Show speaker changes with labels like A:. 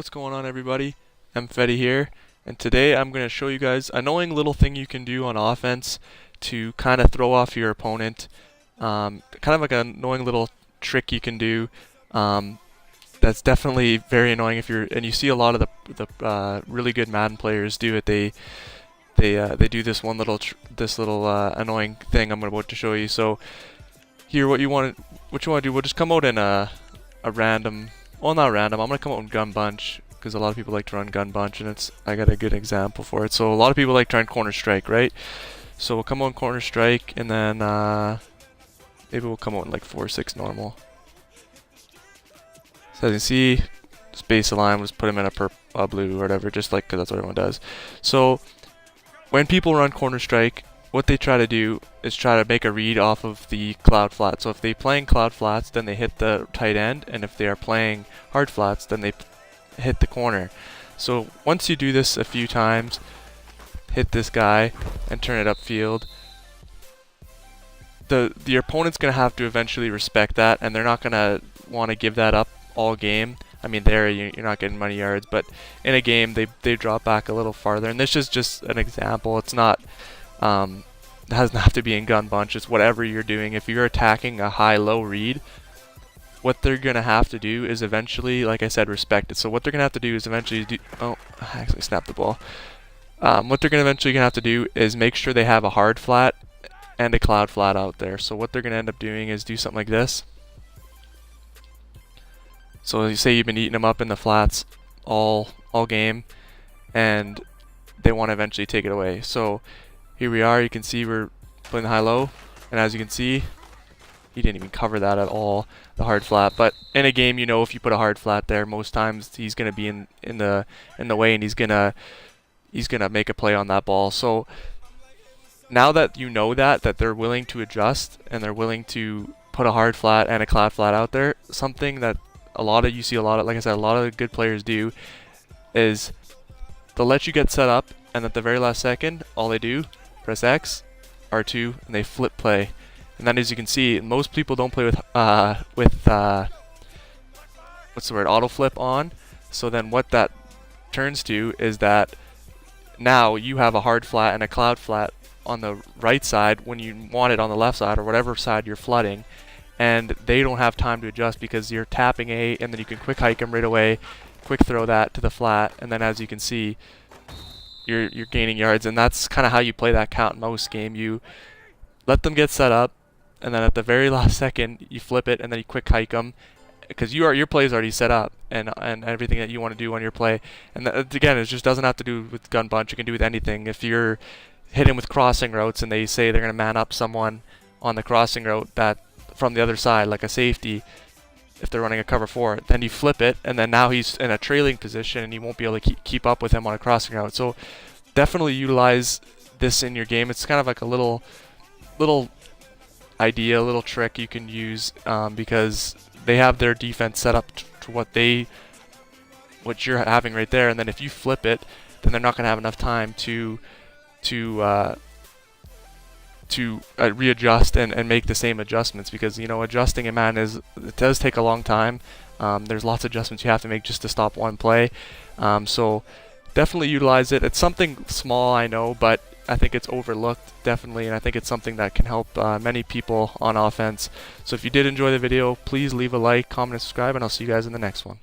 A: What's going on, everybody? I'm Fetty here, and today I'm going to show you guys an annoying little thing you can do on offense to kind of throw off your opponent. Kind of like an annoying little trick you can do. That's definitely very annoying if you're, and you see a lot of the really good Madden players do it. They do this one little annoying thing I'm about to show you. So here, what you want to do, we'll just come out in a random. Well, not random. I'm gonna come out in gun bunch because a lot of people like to run gun bunch, and I got a good example for it. So a lot of people like to run corner strike, right? So we'll come out in corner strike, and then maybe we'll come out in like 4-6 normal. So as you can see, space align, was put them in a blue or whatever, just like because that's what everyone does. So when people run corner strike, what they try to do is try to make a read off of the cloud flat. So if they're playing cloud flats, then they hit the tight end, and if they are playing hard flats, then they hit the corner. So once you do this a few times, hit this guy and turn it upfield, the opponent's going to have to eventually respect that, and they're not going to want to give that up all game. I mean, you're not getting many yards, but in a game they drop back a little farther. And this is just an example. It's not. It doesn't have to be in gun bunch. It's whatever you're doing. If you're attacking a high-low read, what they're gonna have to do is eventually, like I said, respect it. So what they're gonna have to do is eventually do. Oh, I actually snapped the ball. What they're gonna have to do is make sure they have a hard flat and a cloud flat out there. So what they're gonna end up doing is do something like this. So you say you've been eating them up in the flats all game, and they want to eventually take it away. So here we are. You can see we're playing the high-low, and as you can see, he didn't even cover that at all, the hard flat. But in a game, you know, if you put a hard flat there, most times he's going to be in the way, and he's gonna make a play on that ball. So now that you know that they're willing to adjust and they're willing to put a hard flat and a cloud flat out there, something that you see a lot of, like I said, a lot of good players do is they'll let you get set up, and at the very last second, all they do, press X, R2, and they flip play. And then, as you can see, most people don't play with what's the word, auto flip on. So then what that turns to is that now you have a hard flat and a cloud flat on the right side when you want it on the left side, or whatever side you're flooding, and they don't have time to adjust because you're tapping A, and then you can quick hike them right away, quick throw that to the flat, and then as you can see, you're gaining yards. And that's kind of how you play that count and mouse game. You let them get set up, and then at the very last second you flip it, and then you quick hike them because your play is already set up, and everything that you want to do on your play. And again, it just doesn't have to do with gun bunch. You can do with anything. If you're hitting with crossing routes and they say they're going to man up someone on the crossing route that from the other side, like a safety, if they're running a cover 4, then you flip it, and then now he's in a trailing position and you won't be able to keep up with him on a crossing route. So definitely utilize this in your game. It's kind of like a little idea, a little trick you can use, because they have their defense set up to what you're having right there, and then if you flip it, then they're not going to have enough time to readjust and make the same adjustments, because adjusting in Madden it does take a long time. There's lots of adjustments you have to make just to stop one play. So definitely utilize it. It's something small, I know, but I think it's overlooked, definitely, and I think it's something that can help many people on offense. So if you did enjoy the video, please leave a like, comment, and subscribe, and I'll see you guys in the next one.